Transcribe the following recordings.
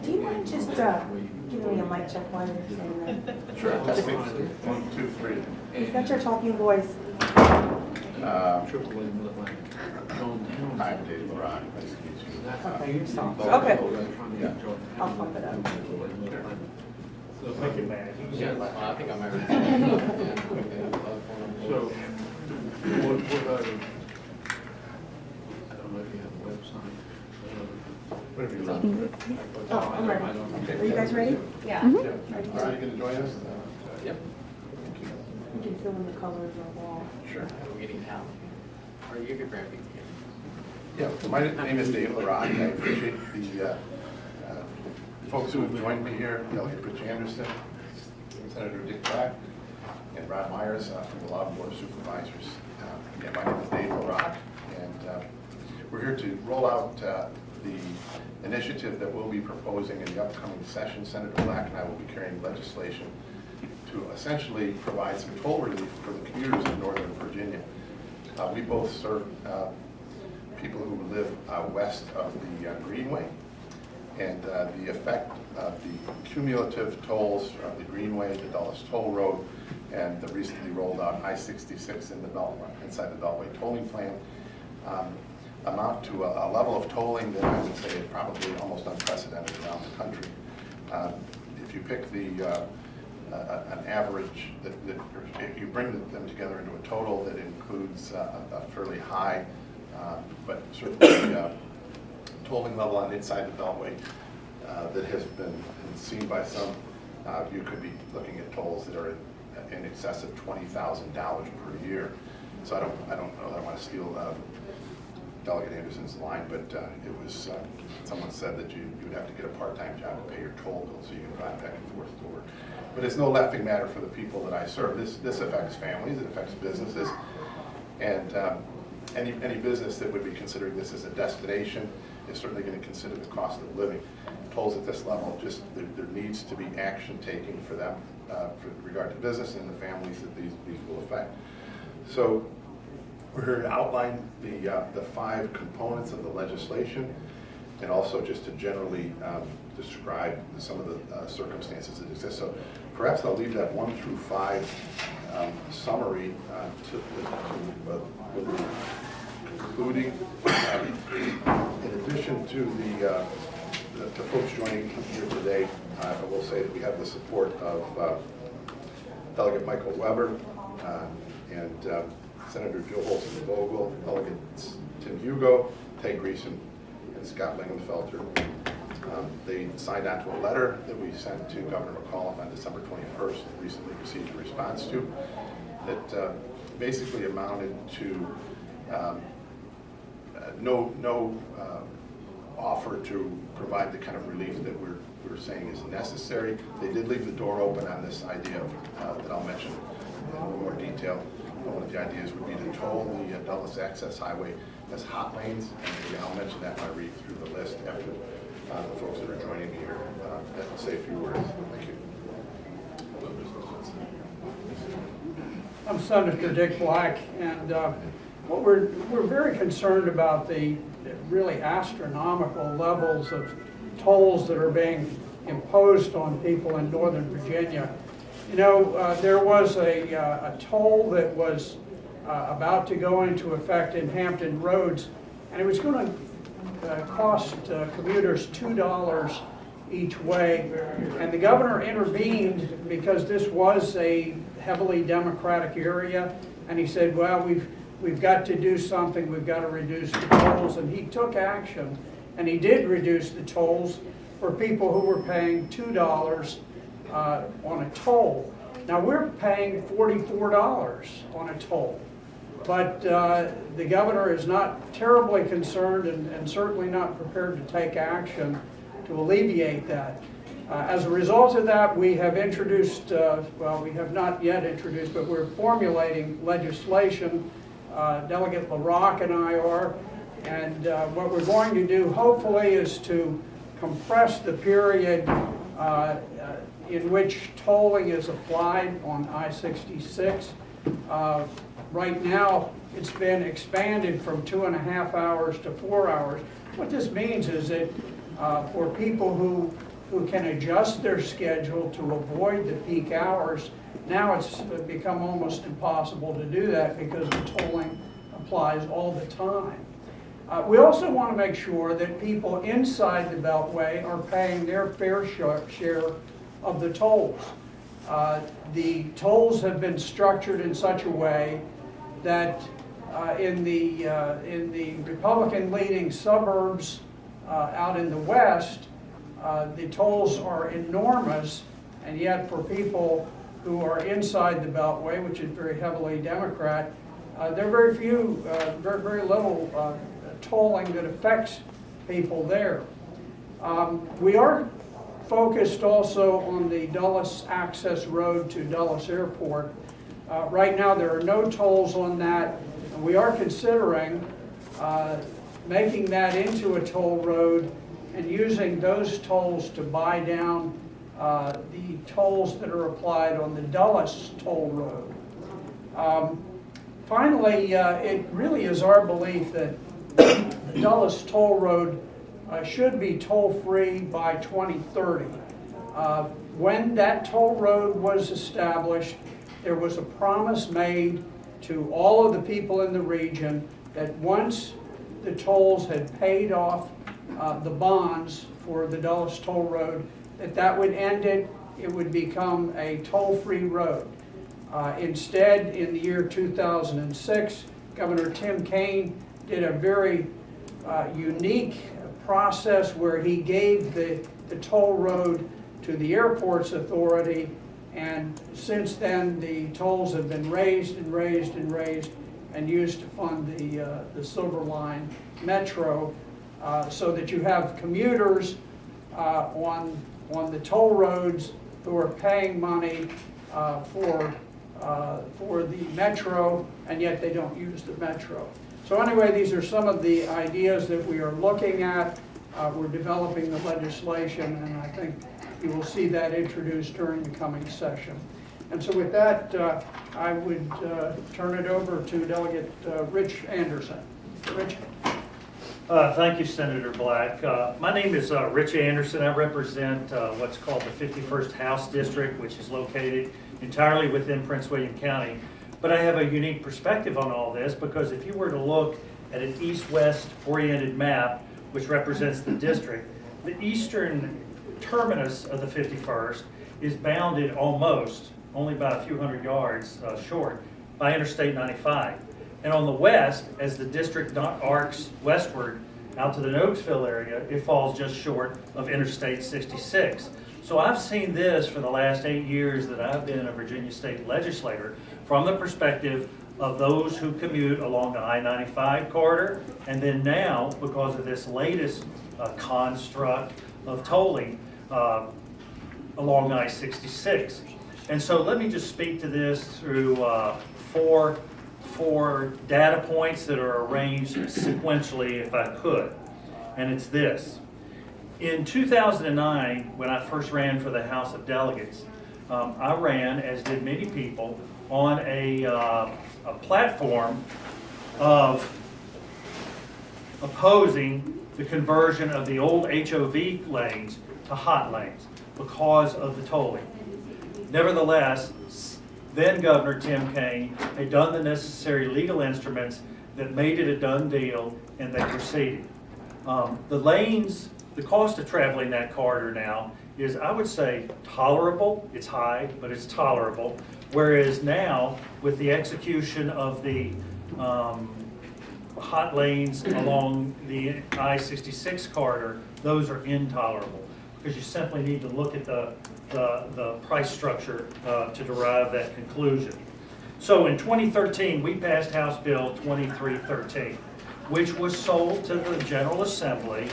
Do you mind just giving me a mic check while you're saying that? Sure, testing. 1, 2, 3. You've got your talking voice. I'm Dave LaRock. Nice to meet you. Okay, you're soft. Okay, Yeah. I'll pump it up. So make it bad. Yeah, well, I think I'm everything. So, what I don't know if you have a website. Whatever you like. Oh, I'm ready. Are you guys ready? Yeah. Ready? Are you going to join us? Yep. You can fill in the colors on the wall. Sure. We're getting down. Or you could grab it. Yeah, so my name is Dave LaRock. I appreciate the folks who have joined me here, Delegate Rich Anderson, Senator Dick Black, and Ron Myers from the Loudoun Board of Supervisors. Again, my name is Dave LaRock, and we're here to roll out the initiative that we'll be proposing in the upcoming session. Senator Black and I will be carrying legislation to essentially provide some toll relief for the commuters of Northern Virginia. We both serve people who live west of the Greenway, and the effect of the cumulative tolls of the Greenway, the Dulles Toll Road, and the recently rolled out I-66 in the inside the Beltway tolling plan amount to a level of tolling that I would say is probably almost unprecedented around the country. If you pick an average, if you bring them together into a total that includes a fairly high, but certainly tolling level on inside the Beltway that has been seen by some, you could be looking at tolls that are in excess of $20,000 per year. So I don't know that I want to steal Delegate Anderson's line, but it was someone said that you would have to get a part-time job to pay your toll bill so you can drive back and forth to work. But it's no laughing matter for the people that I serve. This affects families, it affects businesses, and any business that would be considering this as a destination is certainly going to consider the cost of living. Tolls at this level, just there needs to be action taken for them for regard to business and the families that these will affect. So we're here to outline the 5 components of the legislation, and also just to generally describe some of the circumstances that exist. So perhaps I'll leave that 1 through 5 summary including, in addition to the folks joining here today, I will say that we have the support of Delegate Michael Weber and Senator Joe Holson-Vogel, Delegates Tim Hugo, Ted Greason, and Scott Lingenfelter. They signed on to a letter that we sent to Governor McAuliffe on December 21st, and recently received a response to, that basically amounted to no offer to provide the kind of relief that we're saying is necessary. They did leave the door open on this idea that I'll mention in a little more detail. One of the ideas would be to toll the Dulles Access Highway as hot lanes, and again, I'll mention that when I read through the list after the folks that are joining me here say a few words. Thank you. I'm Senator Dick Black, and what we're very concerned about the really astronomical levels of tolls that are being imposed on people in Northern Virginia. You know, there was a toll that was about to go into effect in Hampton Roads, and it was going to cost commuters $2 each way. And the governor intervened because this was a heavily Democratic area, and he said, well, we've got to do something, we've got to reduce the tolls, and he took action, and he did reduce the tolls for people who were paying $2 on a toll. Now we're paying $44 on a toll, but the governor is not terribly concerned and certainly not prepared to take action to alleviate that. As a result of that, we have introduced, well, we have not yet introduced, but we're formulating legislation. Delegate LaRock and I are, and what we're going to do, hopefully, is to compress the period in which tolling is applied on I-66. Right now, it's been expanded from 2.5 hours to 4 hours. What this means is that for people who who can adjust their schedule to avoid the peak hours. Now it's become almost impossible to do that because the tolling applies all the time. We also want to make sure that people inside the Beltway are paying their fair share of the tolls. The tolls have been structured in such a way that in the Republican-leading suburbs out in the west, the tolls are enormous, and yet for people who are inside the Beltway, which is very heavily Democrat, there are very little tolling that affects people there. We are focused also on the Dulles access road to Dulles Airport. Right now there are no tolls on that, and we are considering making that into a toll road and using those tolls to buy down the tolls that are applied on the Dulles toll road. Finally, it really is our belief that the Dulles toll road should be toll-free by 2030. When that toll road was established, there was a promise made to all of the people in the region that once the tolls had paid off the bonds for the Dulles toll road, that would end it. It would become a toll-free road. Instead, in the year 2006, Governor Tim Kaine did a very unique process where he gave the toll road to the Airports Authority, and since then the tolls have been raised and raised and raised and used to fund the Silver Line Metro, so that you have commuters on the toll roads who are paying money for the Metro, and yet they don't use the Metro. So anyway, these are some of the ideas that we are looking at. We're developing the legislation, and I think you will see that introduced during the coming session. And so with that, I would turn it over to Delegate Rich Anderson. Rich? Thank you, Senator Black. My name is Rich Anderson. I represent what's called the 51st House District, which is located entirely within Prince William County. But I have a unique perspective on all this, because if you were to look at an east-west oriented map, which represents the district, the eastern terminus of the 51st is bounded almost, only about a few hundred yards short, by Interstate 95. And on the west, as the district arcs westward out to the Noakesville area, it falls just short of Interstate 66. So I've seen this for the last 8 years that I've been a Virginia state legislator from the perspective of those who commute along the I-95 corridor, and then now, because of this latest construct of tolling along I-66. And so let me just speak to this through four data points that are arranged sequentially, if I could. And it's this. In 2009, when I first ran for the House of Delegates, I ran, as did many people, on a platform of opposing the conversion of the old HOV lanes to hot lanes because of the tolling. Nevertheless, then Governor Tim Kaine had done the necessary legal instruments that made it a done deal, and they proceeded. The lanes, the cost of traveling that corridor now is, I would say, tolerable. It's high, but it's tolerable. Whereas now, with the execution of the hot lanes along the I-66 corridor, those are intolerable, because you simply need to look at the price structure to derive that conclusion. So in 2013, we passed House Bill 2313, which was sold to the General Assembly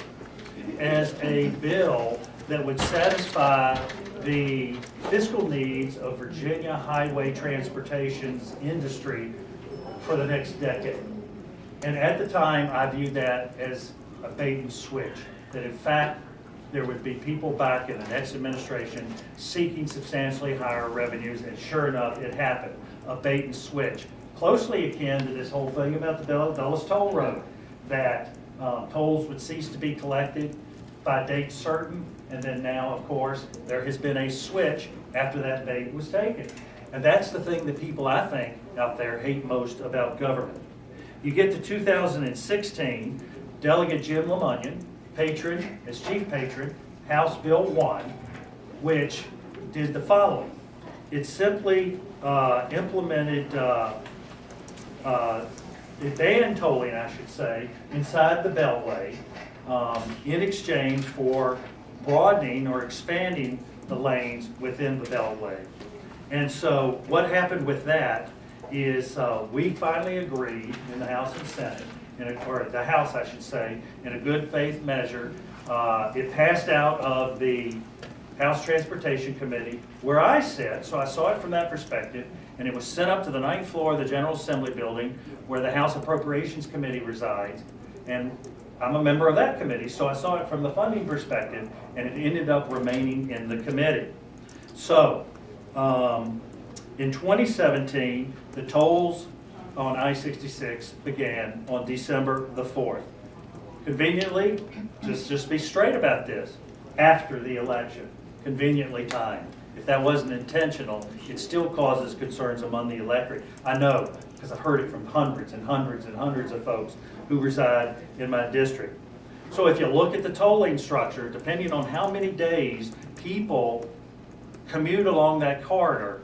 as a bill that would satisfy the fiscal needs of Virginia highway transportation's industry for the next decade. And at the time, I viewed that as a bait and switch, that in fact, there would be people back in the next administration seeking substantially higher revenues, and sure enough, it happened. A bait and switch. Closely akin to this whole thing about the Dulles Toll Road, that tolls would cease to be collected, by date certain, and then now, of course, there has been a switch after that date was taken. And that's the thing that people, I think, out there hate most about government. You get to 2016, Delegate Jim LaMunyon, patron, as chief patron, House Bill 1, which did the following. It simply implemented, it banned tolling, I should say, inside the Beltway in exchange for broadening or expanding the lanes within the Beltway. And so what happened with that is we finally agreed in the House and Senate, or the House, I should say, in a good faith measure. It passed out of the House Transportation Committee, where I sit, so I saw it from that perspective, and it was sent up to the 9th floor of the General Assembly building, where the House Appropriations Committee resides, and I'm a member of that committee, so I saw it from the funding perspective, and it ended up remaining in the committee. So, in 2017, the tolls on I-66 began on December the 4th. Conveniently, just be straight about this, after the election, conveniently timed. If that wasn't intentional, it still causes concerns among the electorate. I know, because I've heard it from hundreds and hundreds and hundreds of folks who reside in my district. So if you look at the tolling structure, depending on how many days people commute along that corridor,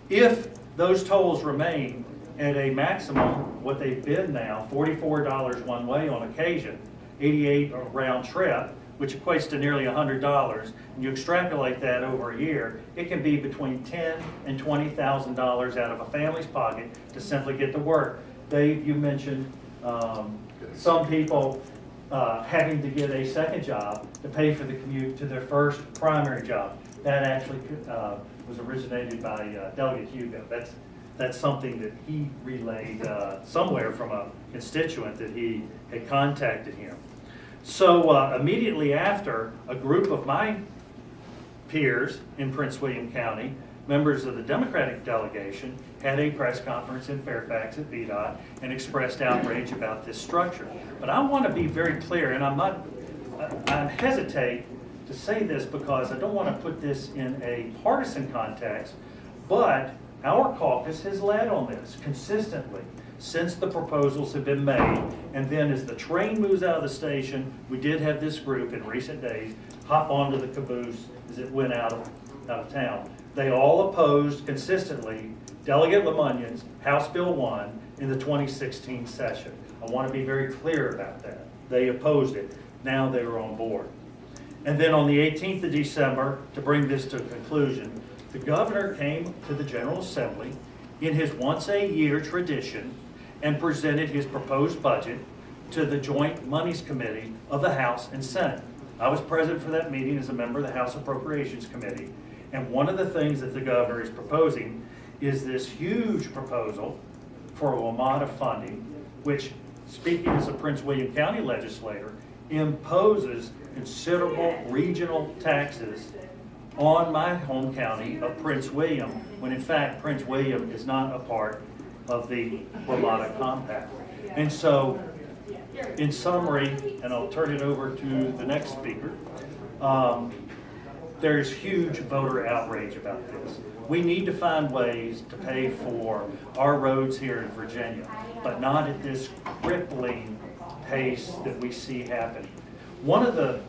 if those tolls remain at a maximum, what they've been now, $44 one way on occasion, $88 a round trip, which equates to nearly $100, and you extrapolate that over a year, it can be between $10,000 and $20,000 out of a family's pocket to simply get to work. Dave, you mentioned some people having to get a second job to pay for the commute to their first primary job. That actually was originated by Delegate Hugo. That's something that he relayed somewhere from a constituent that he had contacted him. So immediately after, a group of my peers in Prince William County, members of the Democratic delegation, had a press conference in Fairfax at VDOT and expressed outrage about this structure. But I want to be very clear, and I hesitate to say this because I don't want to put this in a partisan context, but our caucus has led on this consistently since the proposals have been made. And then as the train moves out of the station, we did have this group in recent days hop onto the caboose as it went out of town. They all opposed consistently Delegate LaMunyon's House Bill 1 in the 2016 session. I want to be very clear about that. They opposed it. Now they are on board. And then on the 18th of December, to bring this to a conclusion, the governor came to the General Assembly in his once-a-year tradition and presented his proposed budget to the Joint Monies Committee of the House and Senate. I was present for that meeting as a member of the House Appropriations Committee, and one of the things that the governor is proposing is this huge proposal for a WMATA funding, which, speaking as a Prince William County legislator, imposes considerable regional taxes on my home county of Prince William, when in fact Prince William is not a part of the WMATA compact. And so, in summary, and I'll turn it over to the next speaker, there's huge voter outrage about this. We need to find ways to pay for our roads here in Virginia, but not at this crippling pace that we see happening. One of the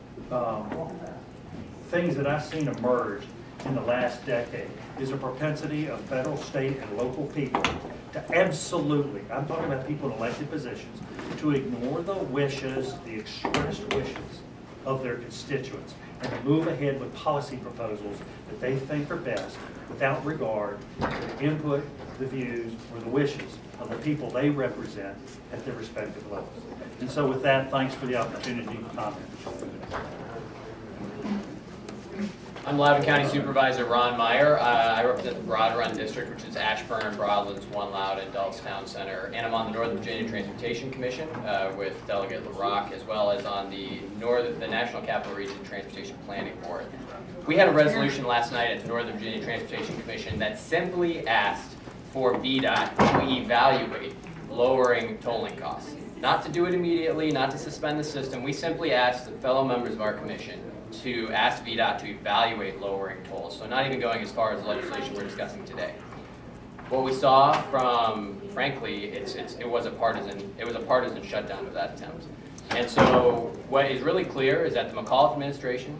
things that I've seen emerge in the last decade is a propensity of federal, state, and local people to absolutely, I'm talking about people in elected positions, to ignore the wishes, the expressed wishes of their constituents, and to move ahead with policy proposals that they think are best without regard to the input, the views, or the wishes of the people they represent at their respective levels. And so with that, thanks for the opportunity to comment. I'm Loudoun County Supervisor Ron Meyer. I represent the Broad Run District, which is Ashburn, Broadlands, One Loudoun, Dulles Town Center, and I'm on the Northern Virginia Transportation Commission with Delegate LaRock, as well as on the National Capital Region Transportation Planning Board. We had a resolution last night at the Northern Virginia Transportation Commission that simply asked for VDOT to evaluate lowering tolling costs. not to do it immediately, not to suspend the system. We simply asked the fellow members of our commission to ask VDOT to evaluate lowering tolls. So not even going as far as the legislation we're discussing today. What we saw from, frankly, it was a partisan shutdown of that attempt. And so what is really clear is that the McAuliffe administration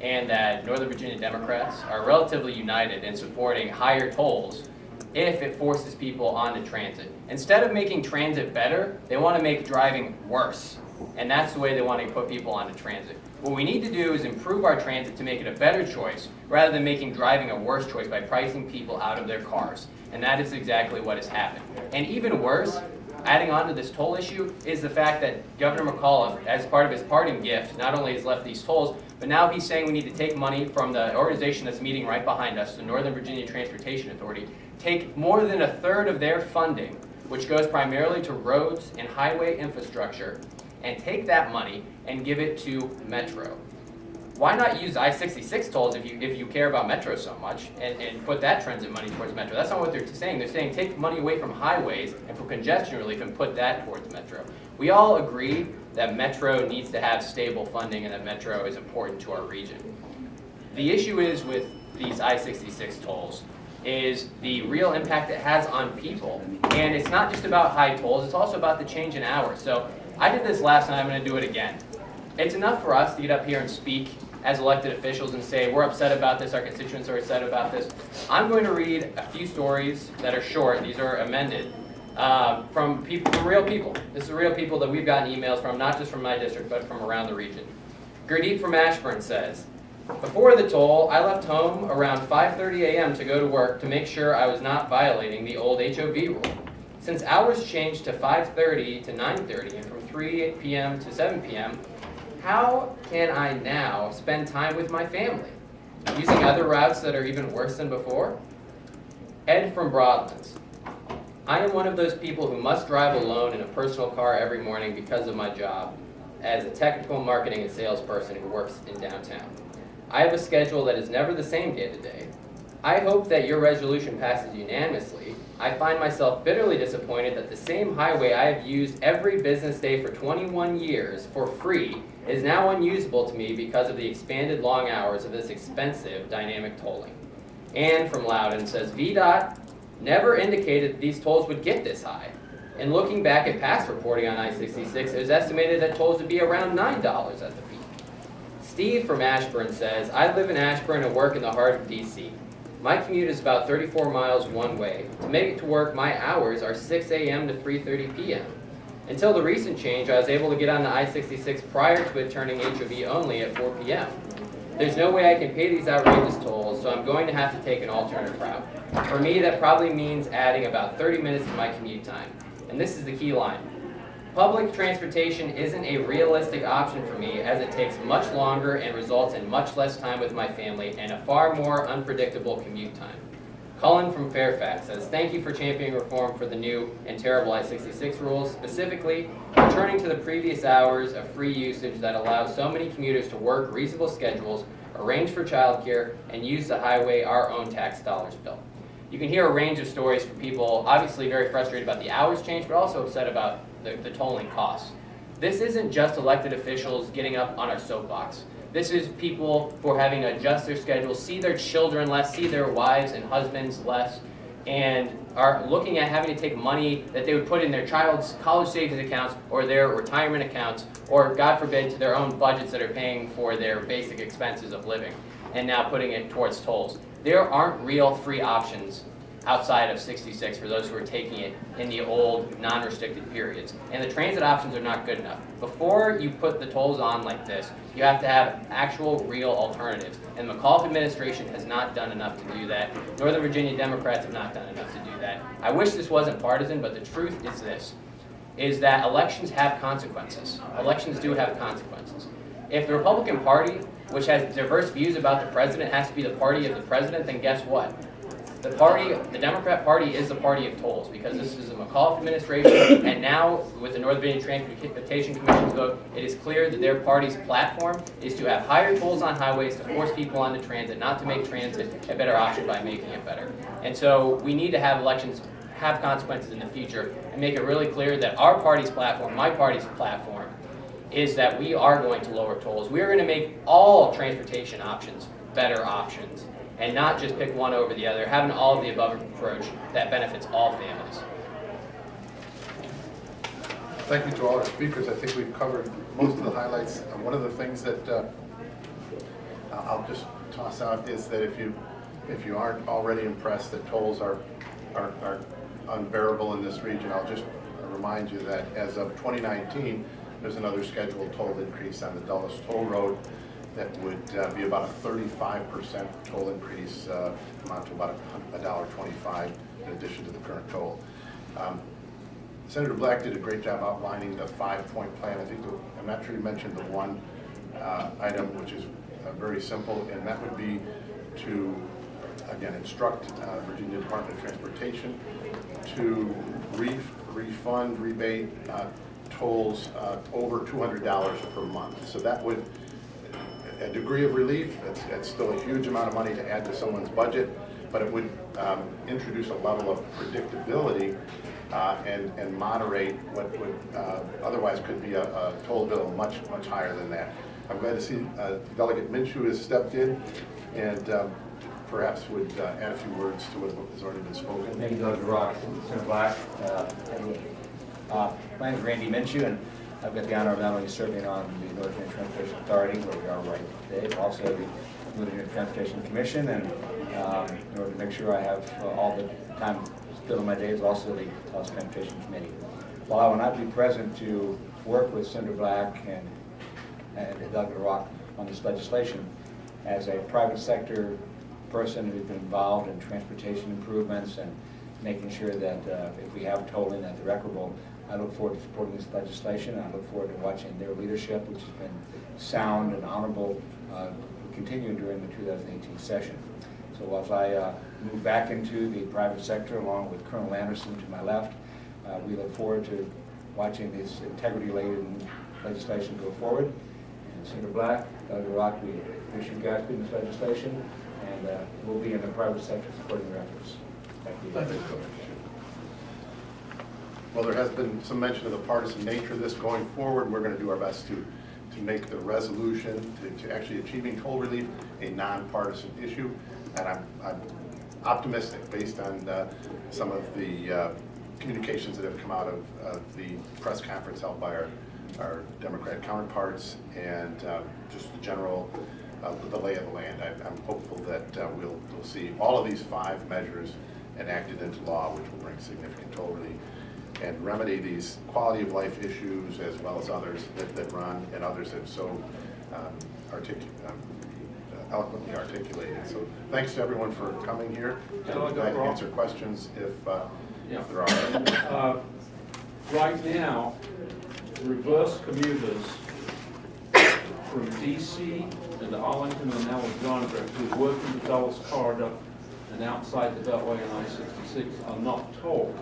and that Northern Virginia Democrats are relatively united in supporting higher tolls if it forces people onto transit. Instead of making transit better, they want to make driving worse. And that's the way they want to put people onto transit. What we need to do is improve our transit to make it a better choice rather than making driving a worse choice by pricing people out of their cars. And that is exactly what has happened. And even worse, adding on to this toll issue, is the fact that Governor McAuliffe, as part of his parting gift, not only has left these tolls, but now he's saying we need to take money from the organization that's meeting right behind us, the Northern Virginia Transportation Authority, take more than a third of their funding, which goes primarily to roads and highway infrastructure, and take that money and give it to Metro. Why not use I-66 tolls if you care about Metro so much and put that transit money towards Metro? That's not what they're saying. They're saying take money away from highways and for congestion relief and put that towards Metro. We all agree that Metro needs to have stable funding and that Metro is important to our region. The issue is with these I-66 tolls is the real impact it has on people. And it's not just about high tolls, it's also about the change in hours. So I did this last night, I'm going to do it again. It's enough for us to get up here and speak as elected officials and say, we're upset about this, our constituents are upset about this. I'm going to read a few stories that are short, these are amended, from real people. This is real people that we've gotten emails from, not just from my district, but from around the region. Gurdeep from Ashburn says, before the toll, I left home around 5:30 a.m. to go to work to make sure I was not violating the old HOV rule. Since hours changed to 5:30 to 9:30 and from 3 p.m. to 7 p.m., how can I now spend time with my family? Using other routes that are even worse than before? Ed from Broadlands. I am one of those people who must drive alone in a personal car every morning because of my job as a technical marketing and salesperson who works in downtown. I have a schedule that is never the same day to day. I hope that your resolution passes unanimously. I find myself bitterly disappointed that the same highway I have used every business day for 21 years for free is now unusable to me because of the expanded long hours of this expensive dynamic tolling. Ann from Loudoun says, VDOT never indicated that these tolls would get this high. And looking back at past reporting on I-66, it was estimated that tolls would be around $9 at the peak. Steve from Ashburn says, I live in Ashburn and work in the heart of DC. My commute is about 34 miles one way. To make it to work, my hours are 6 a.m. to 3:30 p.m. Until the recent change, I was able to get on the I-66 prior to it turning HOV only at 4 p.m. There's no way I can pay these outrageous tolls, so I'm going to have to take an alternate route. For me, that probably means adding about 30 minutes to my commute time. And this is the key line. Public transportation isn't a realistic option for me as it takes much longer and results in much less time with my family and a far more unpredictable commute time. Cullen from Fairfax says, thank you for championing reform for the new and terrible I-66 rules, specifically returning to the previous hours of free usage that allows so many commuters to work reasonable schedules, arrange for childcare, and use the highway our own tax dollars built. You can hear a range of stories from people obviously very frustrated about the hours change, but also upset about the tolling costs. This isn't just elected officials getting up on our soapbox. This is people who are having to adjust their schedules, see their children less, see their wives and husbands less, and are looking at having to take money that they would put in their child's college savings accounts or their retirement accounts, or God forbid to their own budgets that are paying for their basic expenses of living, and now putting it towards tolls. There aren't real free options outside of 66 for those who are taking it in the old non-restricted periods. And the transit options are not good enough. Before you put the tolls on like this, you have to have actual real alternatives. And the McAuliffe administration has not done enough to do that. Northern Virginia Democrats have not done enough to do that. I wish this wasn't partisan, but the truth is this, is that elections have consequences. Elections do have consequences. If the Republican Party, which has diverse views about the president, has to be the party of the president, then guess what? The Democrat Party is the party of tolls because this is a McAuliffe administration, and now with the Northern Virginia Transportation Commission's vote, it is clear that their party's platform is to have higher tolls on highways to force people onto transit, not to make transit a better option by making it better. And so we need to have elections have consequences in the future, and make it really clear that our party's platform, my party's platform, is that we are going to lower tolls. We are going to make all transportation options better options, and not just pick one over the other, have an all of the above approach that benefits all families. Thank you to all our speakers. I think we've covered most of the highlights. One of the things that I'll just toss out is that if you aren't already impressed that tolls are unbearable in this region, I'll just remind you that as of 2019, there's another scheduled toll increase on the Dulles Toll Road that would be about a 35% toll increase, amount to about $1.25 in addition to the current toll. Senator Black did a great job outlining the 5-point plan. I think I'm not sure you mentioned the one item, which is very simple, and that would be to, again, instruct Virginia Department of Transportation to refund, rebate tolls over $200 per month. So that would, a degree of relief. It's still a huge amount of money to add to someone's budget, but it would introduce a level of predictability and moderate what would otherwise could be a toll bill much higher than that. I'm glad to see Delegate Minchew has stepped in and perhaps would add a few words to what has already been spoken. Thank you, Dr. LaRock, Senator Black. My name is Randy Minchew, and I've got the honor of not only serving on the North Virginia Transportation Authority, where we are right today, but also the North Virginia Transportation Commission, and in order to make sure I have all the time still in my days, also the House Transportation Committee. While I will not be present to work with Senator Black and Dr. LaRock on this legislation, as a private sector person who's been involved in transportation improvements and making sure that if we have tolling, that they're equitable, I look forward to supporting this legislation. I look forward to watching their leadership, which has been sound and honorable, continue during the 2018 session. So as I move back into the private sector, along with Colonel Anderson to my left, we look forward to watching this integrity-laden legislation go forward. And Senator Black, Dr. LaRock, we wish you guys good in this legislation, and we'll be in the private sector supporting your efforts. Thank you. Thank you. Well, there has been some mention of the partisan nature of this going forward. We're going to do our best to make the resolution to actually achieving toll relief a nonpartisan issue, and I'm optimistic based on some of the communications that have come out of the press conference held by our Democrat counterparts and just the general the lay of the land. I'm hopeful that we'll see all of these 5 measures enacted into law, which will bring significant toll relief and remedy these quality of life issues as well as others that Ron and others have so eloquently articulated. So thanks to everyone for coming here. I'm glad to answer questions if there are. Right now, reverse commuters from DC and Arlington and Alexandria who work in the Dulles corridor and outside the Beltway and I-66 are not tolled.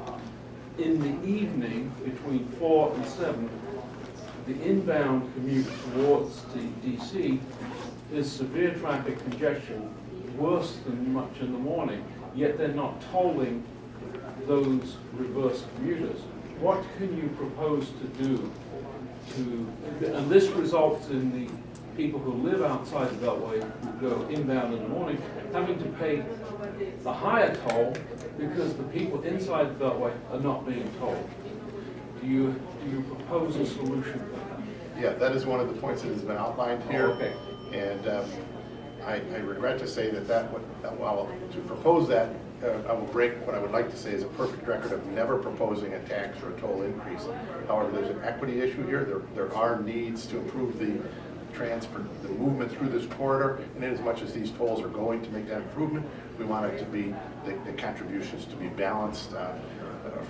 In the evening, between 4 and 7, the inbound commute towards the DC is severe traffic congestion, worse than much in the morning, yet they're not tolling those reverse commuters. What can you propose to do and this results in the people who live outside the Beltway who go inbound in the morning having to pay the higher toll because the people inside the Beltway are not being tolled. Do you propose a solution for that? Yeah, that is one of the points that has been outlined here. Oh, okay. And I regret to say that well, to propose that, I will break what I would like to say is a perfect record of never proposing a tax or a toll increase. However, there's an equity issue here. There are needs to improve the movement through this corridor, and in as much as these tolls are going to make that improvement, we want it to be, the contributions to be balanced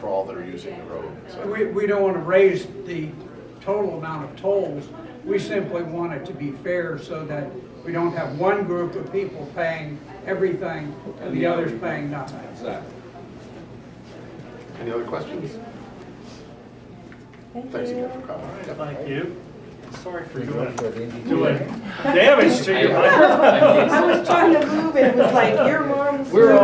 for all that are using the road. So We don't want to raise the total amount of tolls. We simply want it to be fair so that we don't have one group of people paying everything and the others paying nothing. Exactly. any other questions? Thanks again for coming. Yep. Thank you. Sorry for doing Doing damage to your microphone. I was trying to move it, it was like, your mom's. We're all